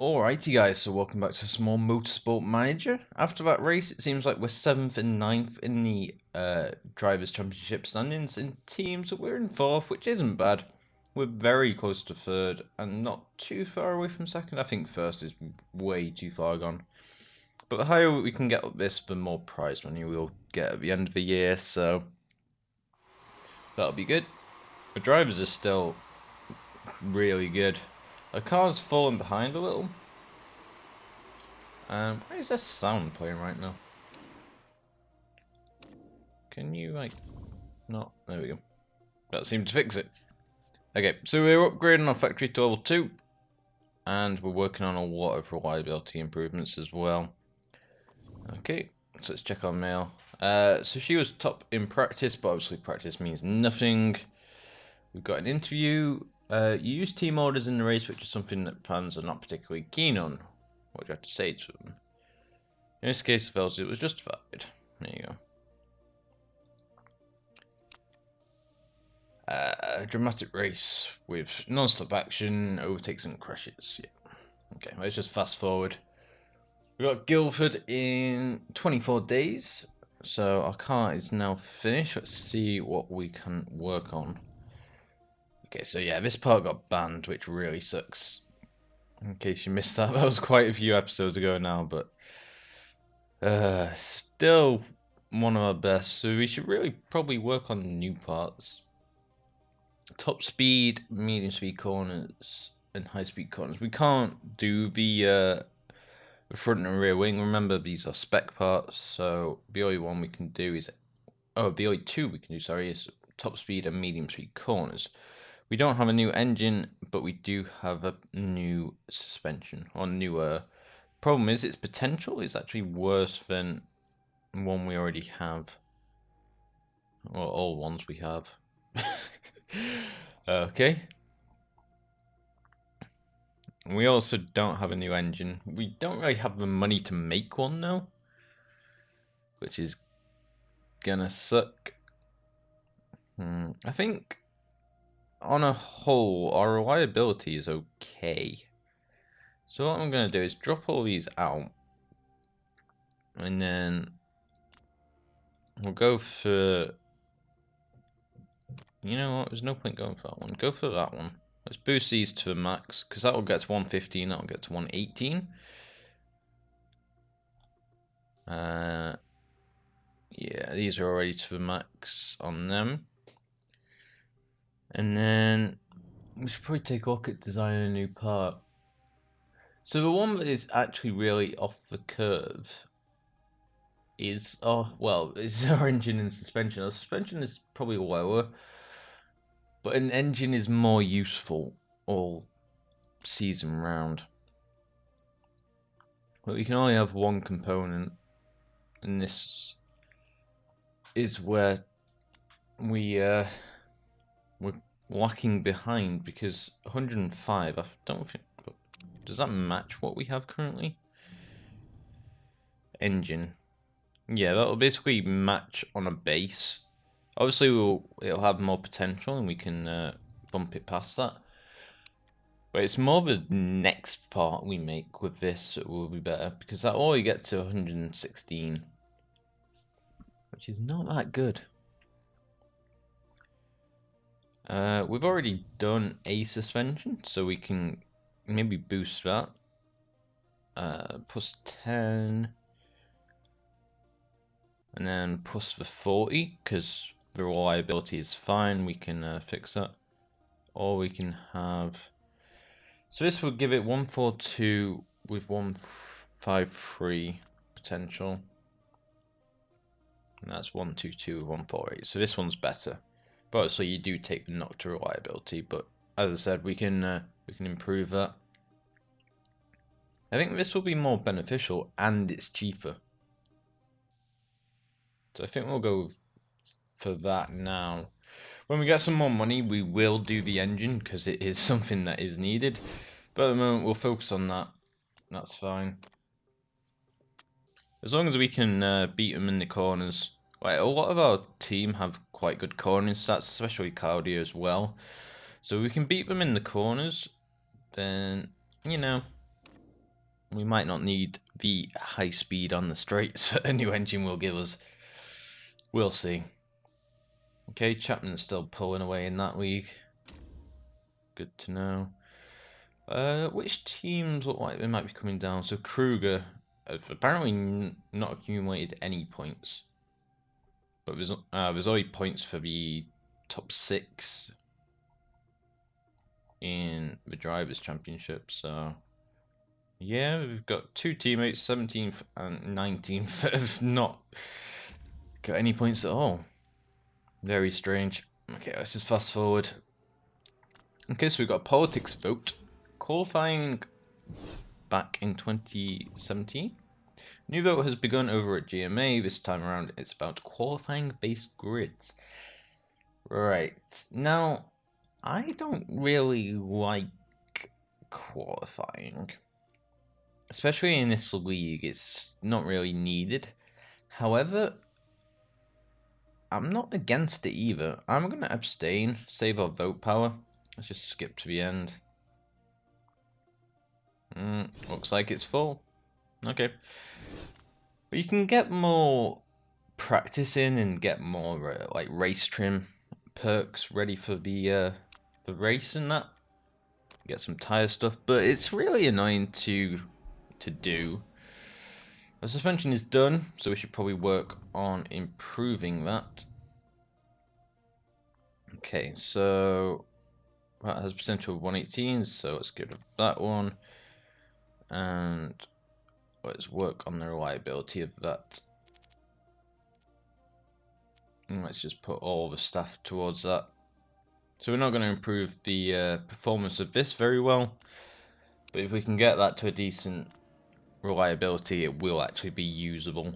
Alrighty guys, so welcome back to some more Motorsport Manager. After that race, it seems like we're 7th and 9th in the Drivers' Championship standings. In teams, we're in 4th, which isn't bad. We're very close to 3rd and not too far away from 2nd. I think 1st is way too far gone. But the higher we can get up this, the more prize money we'll get at the end of the year, so that'll be good. The drivers are still really good. The car's fallen behind a little. Why is there sound playing right now? Can you, like, not? There we go. That seemed to fix it. Okay, so we're upgrading our factory to level 2. And we're working on a lot of reliability improvements as well. Okay, so let's check our mail. So she was top in practice, but obviously practice means nothing. We've got an interview. You use team orders in the race, which is something that fans are not particularly keen on. What do you have to say to them? In this case, it was justified. There you go. A dramatic race with non-stop action, overtakes and crashes. Yeah. Okay, let's just fast forward. We've got Guildford in 24 days. So our car is now finished. Let's see what we can work on. Okay, so yeah, this part got banned, which really sucks. In case you missed that, that was quite a few episodes ago now, but still one of our best. So we should really probably work on new parts. Top speed, medium speed corners, and high speed corners. We can't do the front and rear wing. Remember, these are spec parts, so the only one we can do is, the only two we can do, sorry, is top speed and medium speed corners. We don't have a new engine, but we do have a new suspension, or newer. Problem is, its potential is actually worse than one we already have. Or all ones we have. Okay. We also don't have a new engine. We don't really have the money to make one now, which is gonna suck. I think on a whole, our reliability is okay. So what I'm going to do is drop all these out. And then we'll go for... You know what, there's no point going for that one. Go for that one. Let's boost these to the max, because that will get to 115, that will get to 118. Yeah, these are already to the max on them. And then we should probably take a look at designing a new part. So the one that is actually really off the curve is, is our engine and suspension. Our suspension is probably lower, but an engine is more useful all season round. But we can only have one component, and this is where we're lacking behind, because 105, I don't think, does that match what we have currently? Engine. Yeah, that'll basically match on a base. Obviously it'll have more potential and we can bump it past that. But it's more the next part we make with this that will be better, because that will only get to 116. Which is not that good. We've already done a suspension, so we can maybe boost that. Plus 10. And then plus the 40, because the reliability is fine. We can fix that. Or we can have... So this will give it 142 with 153 potential. And that's 122 with 148. So this one's better. But obviously you do take the knock to reliability, but as I said, we can improve that. I think this will be more beneficial and it's cheaper. So I think we'll go for that now. When we get some more money, we will do the engine, because it is something that is needed. But at the moment, we'll focus on that. That's fine. As long as we can beat them in the corners. Like, a lot of our team have quite good cornering stats, especially Claudia as well. So we can beat them in the corners, then, you know, we might not need the high speed on the straights that a new engine will give us. We'll see. Okay, Chapman's still pulling away in that league. Good to know. Which teams look like they might be coming down? So Kruger have apparently not accumulated any points. But there's only points for the top 6 in the Drivers' Championship, so yeah, we've got 2 teammates, 17th and 19th, that have not got any points at all. Very strange. Okay, let's just fast forward. Okay, so we've got a politics vote. Qualifying back in 2017. New vote has begun over at GMA. This time around, it's about qualifying-based grids. Right. Now, I don't really like qualifying. Especially in this league, it's not really needed. However, I'm not against it either. I'm going to abstain, save our vote power. Let's just skip to the end. Looks like it's full. Okay. But you can get more practice in and get more like race trim perks ready for the race and that. Get some tire stuff, but it's really annoying to do. The suspension is done, so we should probably work on improving that. Okay, so that has potential of 118, so let's get rid of that one. And let's work on the reliability of that. And let's just put all the stuff towards that. So we're not going to improve the performance of this very well, but if we can get that to a decent reliability, it will actually be usable.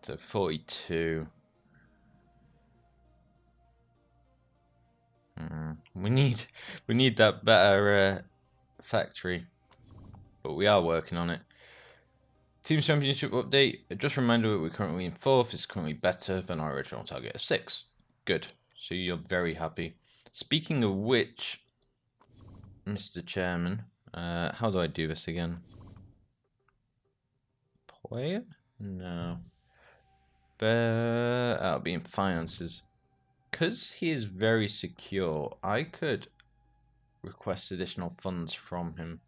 So 42. We need that better factory, but we are working on it. Team Championship update. Just a reminder that we're currently in 4th. It's currently better than our original target of 6. Good. So you're very happy. Speaking of which, Mr. Chairman, how do I do this again? Player? No. That'll be in finances. Because he is very secure, I could request additional funds from him.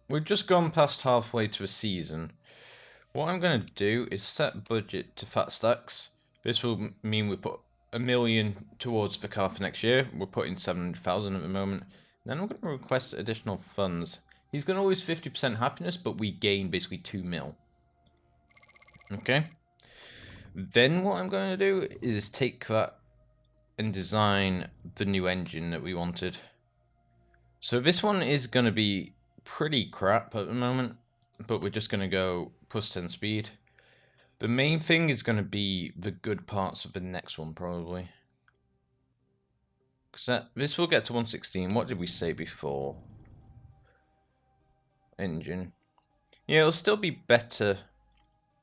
We've just gone past halfway to a season. What I'm going to do is set budget to fat stacks. This will mean we put $1 million towards the car for next year. We're putting 700,000 at the moment. Then I'm going to request additional funds. He's going to lose 50% happiness, but we gain basically 2 mil. Okay. Then what I'm going to do is take that and design the new engine that we wanted. So this one is going to be pretty crap at the moment, but we're just going to go +10 speed. The main thing is going to be the good parts of the next one, probably. Because this will get to 116. What did we say before? Engine. Yeah, it'll still be better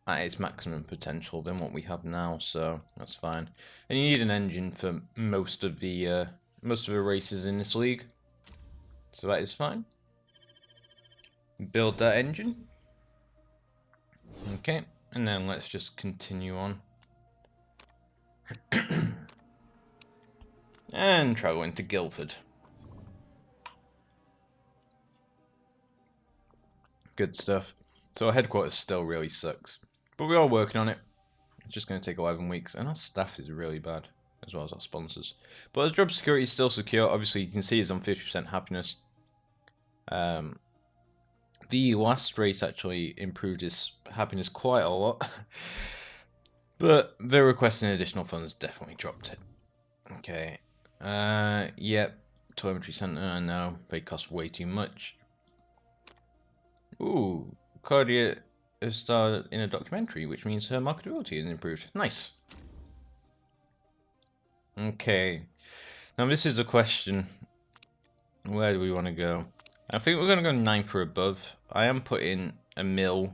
at its maximum potential than what we have now, so that's fine. And you need an engine for most of the races in this league, so that is fine. Build that engine. Okay, and then let's just continue on. And travel into Guildford. Good stuff. So our headquarters still really sucks, but we are working on it. It's just going to take 11 weeks, and our staff is really bad, as well as our sponsors. But as job security is still secure, obviously you can see it's on 50% happiness. The last race actually improved his happiness quite a lot, but the requesting additional funds definitely dropped it. Okay, yep, telemetry center, I know, they cost way too much. Ooh, Claudia has starred in a documentary, which means her marketability has improved. Nice. Okay, now this is a question. Where do we want to go? I think we're going to go 9 or above. I am putting a mil.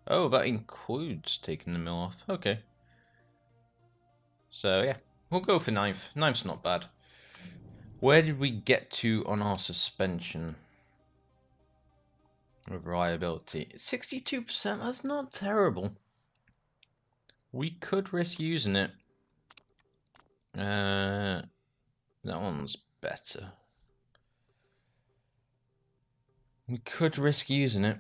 Oh, that includes taking the mil off. Okay. So, yeah, We'll go for ninth. Ninth's not bad. Where did we get to on our suspension? With reliability. 62%, that's not terrible. We could risk using it. That one's better. We could risk using it.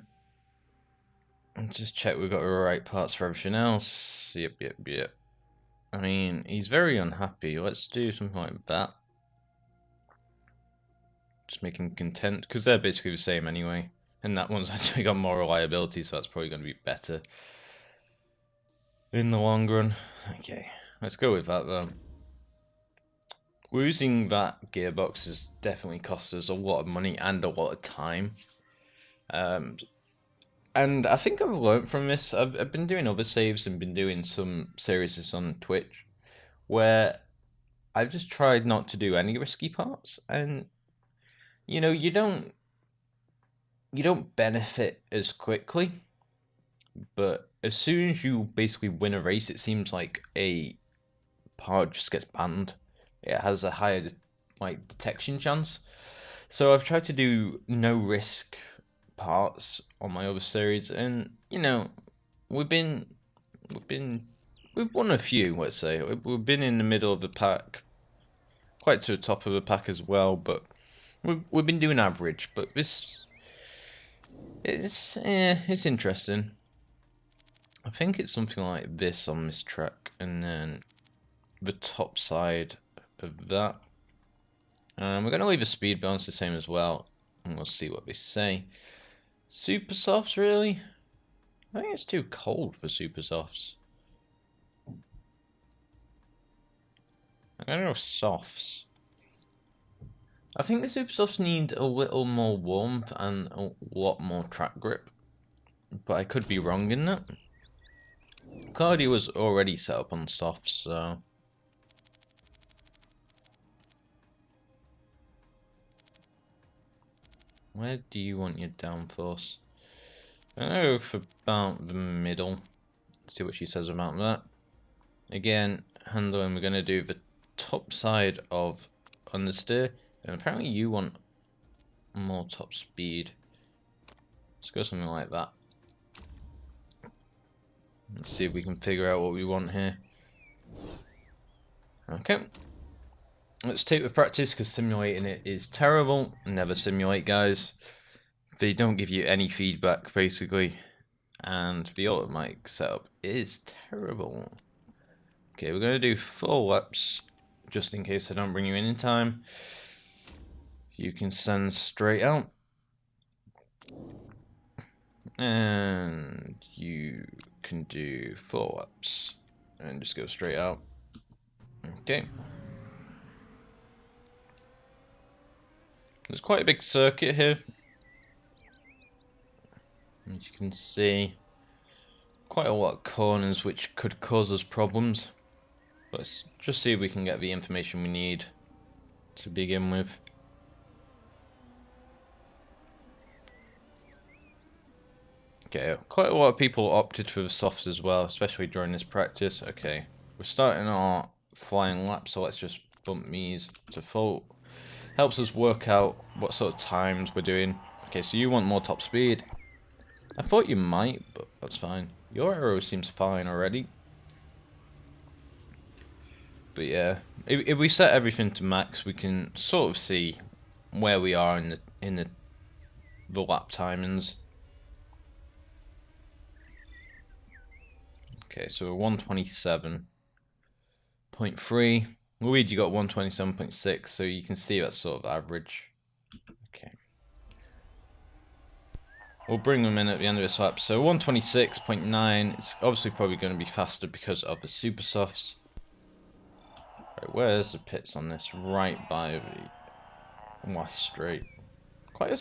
And just check we've got the right parts for everything else. Yep. I mean, he's very unhappy. Let's do something like that. Just make him content, because they're basically the same anyway. And that one's actually got more reliability, so that's probably going to be better in the long run. Okay, let's go with that though. Losing that gearbox has definitely cost us a lot of money and a lot of time. And I think I've learned from this. I've been doing other saves and been doing some series on Twitch where I've just tried not to do any risky parts, and you know, you don't benefit as quickly, but as soon as you basically win a race, it seems like a part just gets banned. It has a higher detection chance. So I've tried to do no risk parts on my other series, and you know, we've won a few. Let's say we've been in the middle of the pack, quite to the top of the pack as well, but we've been doing average. But this it's interesting. I think it's something like this on this track, and then the top side of that. We're going to leave the speed balance the same as well, and we'll see what they say. Super softs, really? I think it's too cold for super softs. I'm going to go softs. I think the super softs need a little more warmth and a lot more track grip, but I could be wrong in that. Cardi was already set up on softs, so where do you want your downforce? I'm gonna go for about the middle. See what she says about that. Again, handling, we're gonna do the top side of understeer, and apparently you want more top speed. Let's go something like that. Let's see if we can figure out what we want here. Okay. Let's take the practice, because simulating it is terrible. Never simulate, guys. They don't give you any feedback, basically. And the automatic setup is terrible. Okay, we're going to do 4 laps, just in case I don't bring you in time. You can send straight out. And you can do 4 laps. And just go straight out. Okay. There's quite a big circuit here. As you can see, quite a lot of corners which could cause us problems. But let's just see if we can get the information we need to begin with. Okay, quite a lot of people opted for the softs as well, especially during this practice. Okay, we're starting our flying lap, so let's just bump these to full. Helps us work out what sort of times we're doing. Okay, so you want more top speed. I thought you might, but that's fine. Your arrow seems fine already. But yeah, if we set everything to max, we can sort of see where we are in the lap timings. Okay, so we're 127.3. Luigi got 127.6, so you can see that's sort of average. Okay. We'll bring them in at the end of this lap. So 126.9, it's obviously probably going to be faster because of the super softs. Right, where's the pits on this? Right by the last straight. Quite a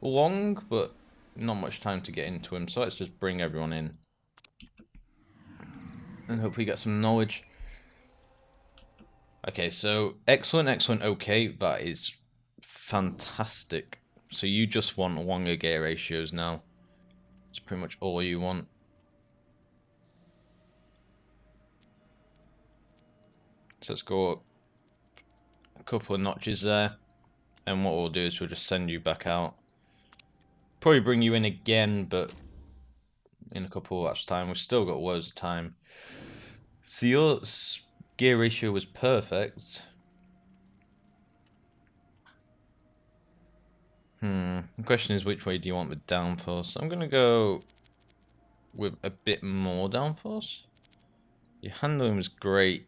long, but not much time to get into him. So let's just bring everyone in. And hopefully get some knowledge. Okay, so excellent, okay, that is fantastic. So you just want longer gear ratios now. It's pretty much all you want. So let's go up a couple of notches there. And what we'll do is we'll just send you back out. Probably bring you in again, but in a couple of laps time. We've still got loads of time. So your gear ratio was perfect. The question is, which way do you want the downforce? I'm going to go with a bit more downforce. Your handling was great.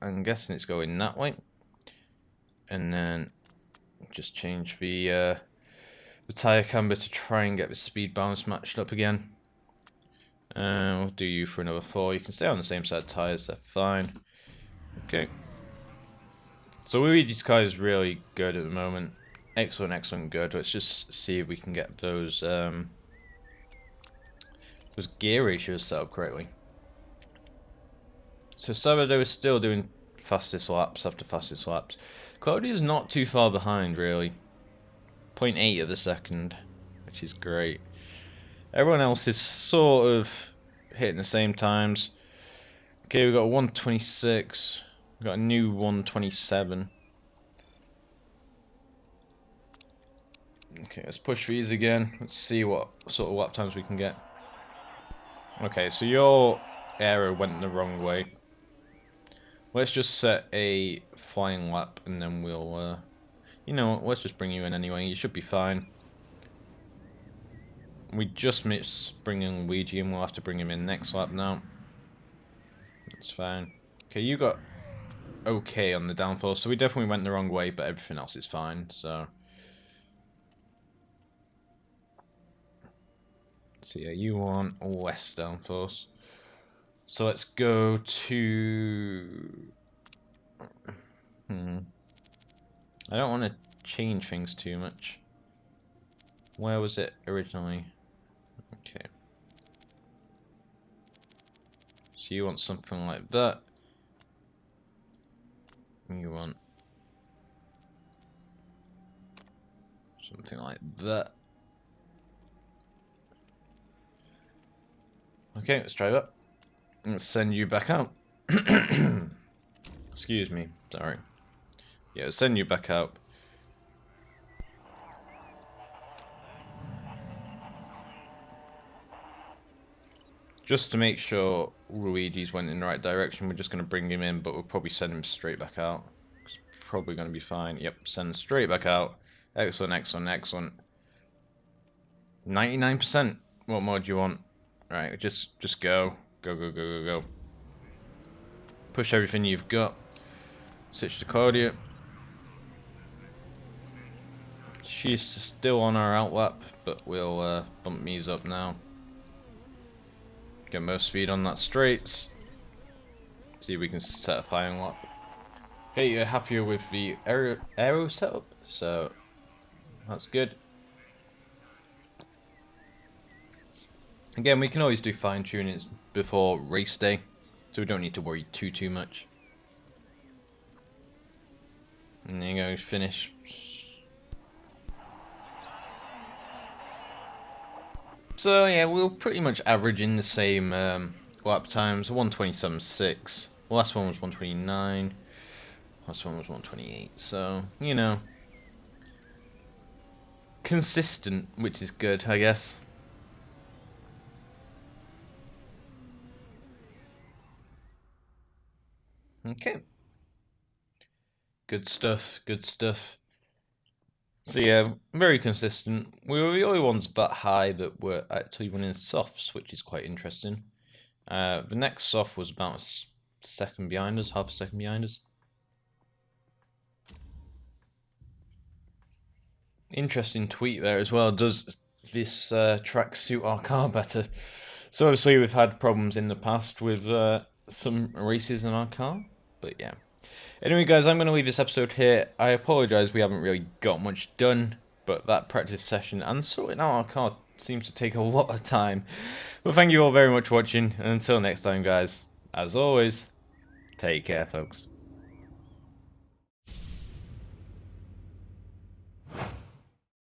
I'm guessing it's going that way. And then just change the tyre camber to try and get the speed balance matched up again. We'll do you for another 4. You can stay on the same set of tyres, they're fine. Okay. So Luigi's car is really good at the moment. Excellent, excellent good. Let's just see if we can get those gear ratios set up correctly. So Salvador is still doing fastest laps after fastest laps. Claudia's not too far behind, really. 0.8 of a second, which is great. Everyone else is sort of hitting the same times. Okay, we've got 126. We've got a new 127. Okay, let's push these again. Let's see what sort of lap times we can get. Okay, so your arrow went the wrong way. Let's just set a flying lap and then we'll, you know what, let's just bring you in anyway. You should be fine. We just missed bringing Luigi in. We'll have to bring him in next lap now. That's fine. Okay, you got okay on the downforce, so we definitely went the wrong way, but everything else is fine, so... So yeah, you want less downforce. So let's go to... I don't want to change things too much. Where was it originally? Okay. So you want something like that. You want something like that. Okay, let's try that. Let's send you back out. Excuse me, sorry. Yeah, let's send you back out. Just to make sure Luigi's went in the right direction, we're just going to bring him in, but we'll probably send him straight back out. It's probably going to be fine. Yep, send straight back out. Excellent, excellent, excellent. 99%. What more do you want? Right, just go. Go, go, go, go, go. Push everything you've got. Switch to Claudia. She's still on our outlap, but we'll bump these up now. Get most speed on that straights. See if we can set a flying lap. Okay, you're happier with the aero setup, so that's good. Again, we can always do fine tunings before race day, so we don't need to worry too much. And there you go, finish. So yeah, we'll pretty much average in the same lap times. 127.6. The last one was 129. Last one was 128. So, you know, consistent, which is good, I guess. Okay. Good stuff, good stuff. So yeah, very consistent. We were the only ones that high that were actually running softs, which is quite interesting. The next soft was about a second behind us, half a second behind us. Interesting tweet there as well. Does this track suit our car better? So obviously we've had problems in the past with some races in our car, but yeah. Anyway guys, I'm going to leave this episode here. I apologise we haven't really got much done, but that practice session and sorting out our car seems to take a lot of time. But thank you all very much for watching, and until next time guys, as always, take care folks.